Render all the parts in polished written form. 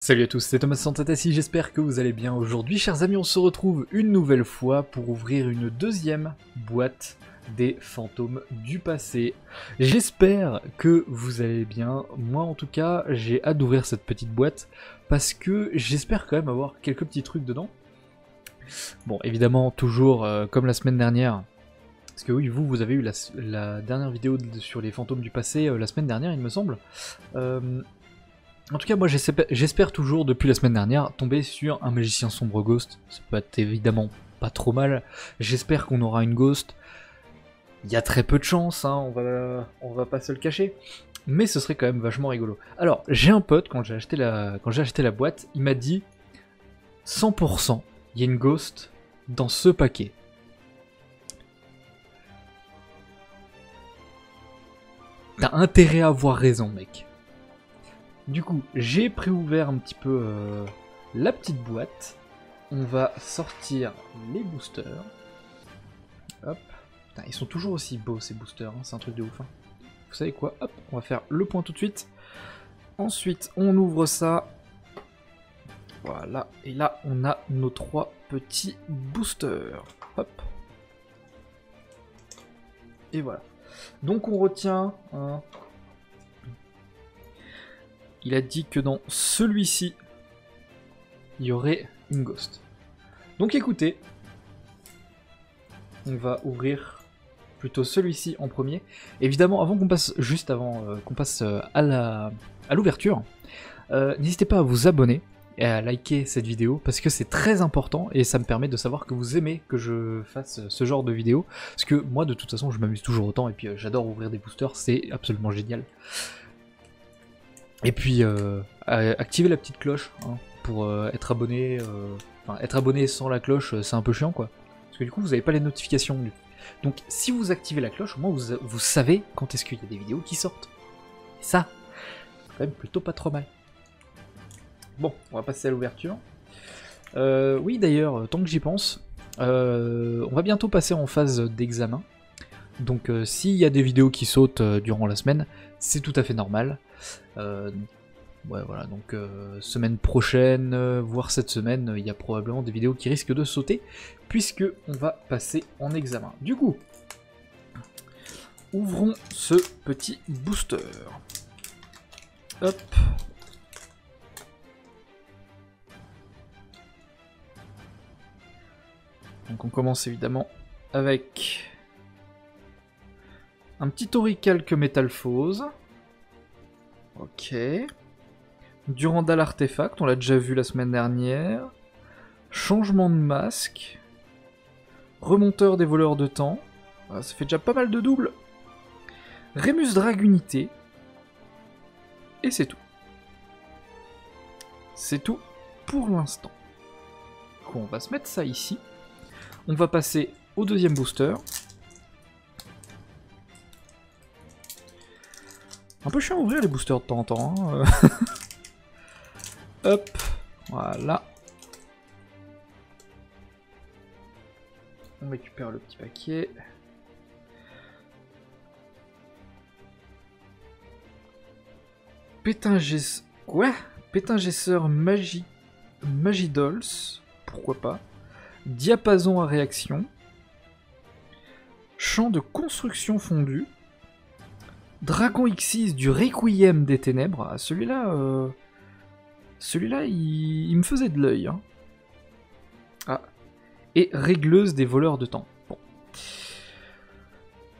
Salut à tous, c'est Thomas Santatassi, j'espère que vous allez bien. Aujourd'hui, chers amis, on se retrouve une nouvelle fois pour ouvrir une deuxième boîte des fantômes du passé. J'espère que vous allez bien. Moi, en tout cas, j'ai hâte d'ouvrir cette petite boîte parce que j'espère quand même avoir quelques petits trucs dedans. Bon, évidemment, toujours comme la semaine dernière. Parce que oui, vous avez eu la dernière vidéo sur les fantômes du passé la semaine dernière, il me semble. En tout cas, moi j'espère toujours, depuis la semaine dernière, tomber sur un magicien sombre ghost. Ça peut être évidemment pas trop mal. J'espère qu'on aura une ghost. Il y a très peu de chance, hein, on va pas se le cacher. Mais ce serait quand même vachement rigolo. Alors, j'ai un pote, quand j'ai acheté la boîte, il m'a dit 100%, il y a une ghost dans ce paquet. T'as intérêt à avoir raison, mec. Du coup, j'ai préouvert un petit peu la petite boîte. On va sortir les boosters. Hop. Putain, ils sont toujours aussi beaux ces boosters, hein, c'est un truc de ouf. Hein. Vous savez quoi? Hop, on va faire le point tout de suite. Ensuite, on ouvre ça. Voilà, et là, on a nos 3 petits boosters. Hop. Et voilà. Donc on retient... Hein, il a dit que dans celui-ci, il y aurait une ghost. Donc écoutez, on va ouvrir plutôt celui-ci en premier. Évidemment, avant qu'on passe, juste avant qu'on passe à l'ouverture, n'hésitez pas à vous abonner et à liker cette vidéo parce que c'est très important et ça me permet de savoir que vous aimez que je fasse ce genre de vidéo. Parce que moi, de toute façon, je m'amuse toujours autant et puis j'adore ouvrir des boosters, c'est absolument génial. Et puis, activez la petite cloche hein, pour être abonné. Enfin, être abonné sans la cloche, c'est un peu chiant, quoi. Parce que du coup, vous n'avez pas les notifications. Donc, si vous activez la cloche, au moins, vous savez quand est-ce qu'il y a des vidéos qui sortent. Et ça, c'est quand même plutôt pas trop mal. Bon, on va passer à l'ouverture. Oui, d'ailleurs, tant que j'y pense, on va bientôt passer en phase d'examen. Donc, s'il y a des vidéos qui sautent durant la semaine, c'est tout à fait normal. Ouais, voilà, donc semaine prochaine, voire cette semaine, il y a probablement des vidéos qui risquent de sauter, puisque on va passer en examen. Du coup, ouvrons ce petit booster. Hop. Donc on commence évidemment avec un petit orichalque métalphose. Ok. Durandal artefact, on l'a déjà vu la semaine dernière. Changement de masque. Remonteur des voleurs de temps. Ah, ça fait déjà pas mal de doubles. Rémus Dragunité. Et c'est tout. C'est tout pour l'instant. On va se mettre ça ici. On va passer au deuxième booster. Un peu chiant à ouvrir les boosters de temps en temps. Hein. Hop, voilà. On récupère le petit paquet. Pétingesseur Magidols. Pourquoi pas. Diapason à réaction. Champ de construction fondu. Dragon X6 du Requiem des Ténèbres. Ah, celui-là, il me faisait de l'œil. Hein. Ah. Et Régleuse des voleurs de temps. Bon.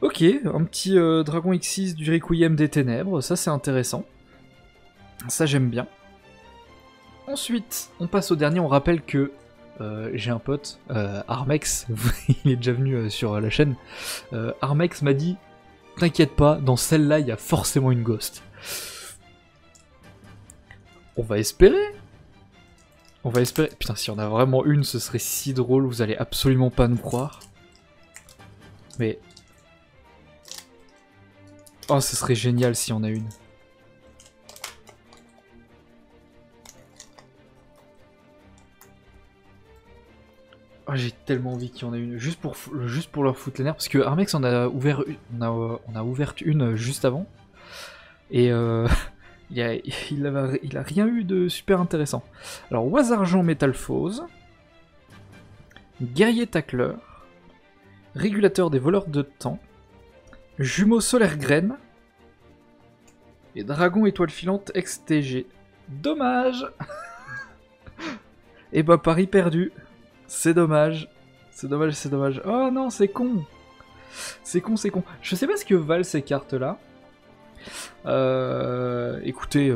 Ok, un petit Dragon X6 du Requiem des Ténèbres. Ça, c'est intéressant. Ça, j'aime bien. Ensuite, on passe au dernier. On rappelle que j'ai un pote, Armex. Il est déjà venu sur la chaîne. Armex m'a dit... T'inquiète pas, dans celle-là, il y a forcément une ghost. On va espérer. On va espérer. Putain, si on a vraiment une, ce serait si drôle, vous allez absolument pas nous croire. Mais... Oh, ce serait génial si on a une. Oh, j'ai tellement envie qu'il y en ait une, juste pour leur foutre les nerfs, parce que Armex on a ouvert une juste avant, et il a rien eu de super intéressant. Alors, Oise Argent Métalphose, Guerrier Tacleur, Régulateur des voleurs de temps, Jumeau Solaire Graine, et Dragon Étoile Filante XTG. Dommage. Et bah pari perdu. C'est dommage. C'est dommage, c'est dommage. Oh non, c'est con. C'est con, c'est con. Je sais pas ce que valent ces cartes-là. Écoutez,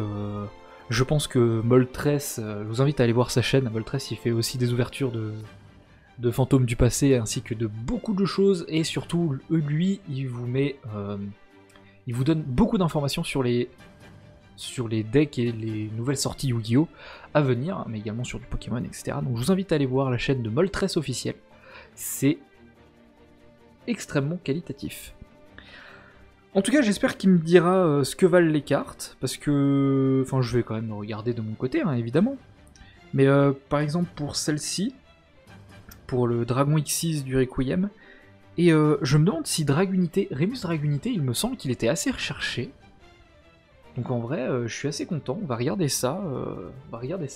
je pense que Moltres, je vous invite à aller voir sa chaîne. Moltres, il fait aussi des ouvertures de fantômes du passé, ainsi que de beaucoup de choses. Et surtout, lui, il vous met... il vous donne beaucoup d'informations sur les decks et les nouvelles sorties Yu-Gi-Oh! À venir, mais également sur du Pokémon, etc. Donc je vous invite à aller voir la chaîne de Moltres officielle. C'est extrêmement qualitatif. En tout cas, j'espère qu'il me dira ce que valent les cartes, parce que... Enfin, je vais quand même regarder de mon côté, hein, évidemment. Mais par exemple, pour celle-ci, pour le Dragon X6 du Requiem, et je me demande si Dragunité, Rémus Dragunité, il me semble qu'il était assez recherché. Donc en vrai, je suis assez content. On va regarder ça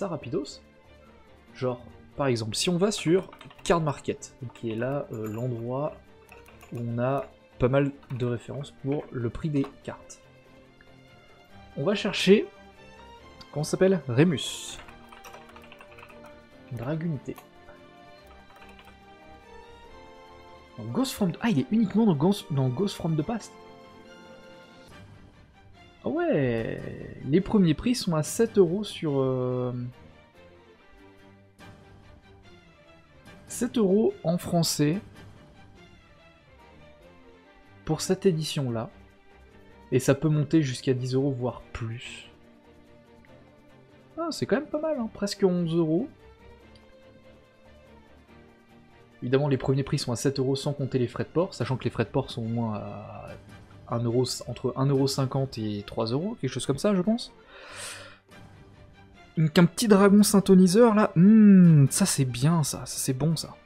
rapidos. Genre, par exemple, si on va sur Card Market, qui est là l'endroit où on a pas mal de références pour le prix des cartes. On va chercher, comment ça s'appelle? Rémus. Dragunité. Ghost from... Ah, il est uniquement dans Ghost from the Past. Ah ouais, les premiers prix sont à 7 € sur... 7 € en français pour cette édition-là. Et ça peut monter jusqu'à 10 €, voire plus. Ah, c'est quand même pas mal, hein, presque 11 €. Évidemment, les premiers prix sont à 7 € sans compter les frais de port, sachant que les frais de port sont au moins à 1 €, entre 1,50 € et 3 €, quelque chose comme ça, je pense. Donc un petit dragon synthoniseur, là, ça c'est bien, ça c'est bon, ça.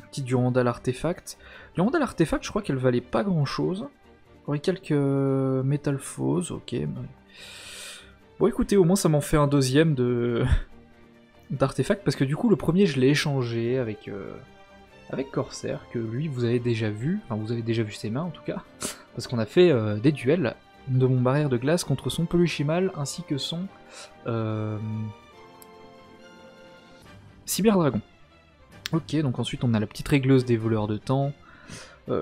Petit Durandal Artefact. Durandal Artefact, je crois qu'elle valait pas grand-chose. Il y aurait quelques Métalphose, ok. Bon, écoutez, au moins ça m'en fait un deuxième d'artefact, parce que du coup, le premier, je l'ai échangé avec Corsair, que lui, vous avez déjà vu, enfin, vous avez déjà vu ses mains, en tout cas, parce qu'on a fait des duels de mon barrière de glace contre son Peluchimal, ainsi que son Cyberdragon. Ok, donc ensuite, on a la petite régleuse des voleurs de temps,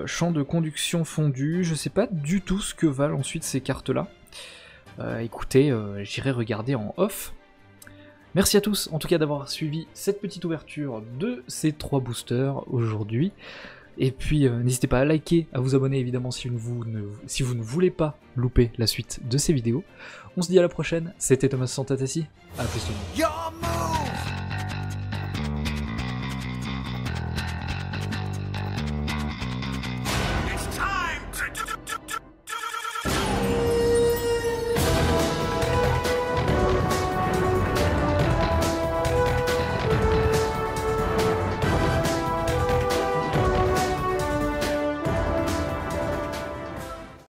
champ de conduction fondu, je sais pas du tout ce que valent ensuite ces cartes-là. Écoutez, j'irai regarder en off. Merci à tous, en tout cas, d'avoir suivi cette petite ouverture de ces 3 boosters aujourd'hui. Et puis, n'hésitez pas à liker, à vous abonner, évidemment, si vous ne voulez pas louper la suite de ces vidéos. On se dit à la prochaine, c'était Thomas Santatassi, à plus tout le monde.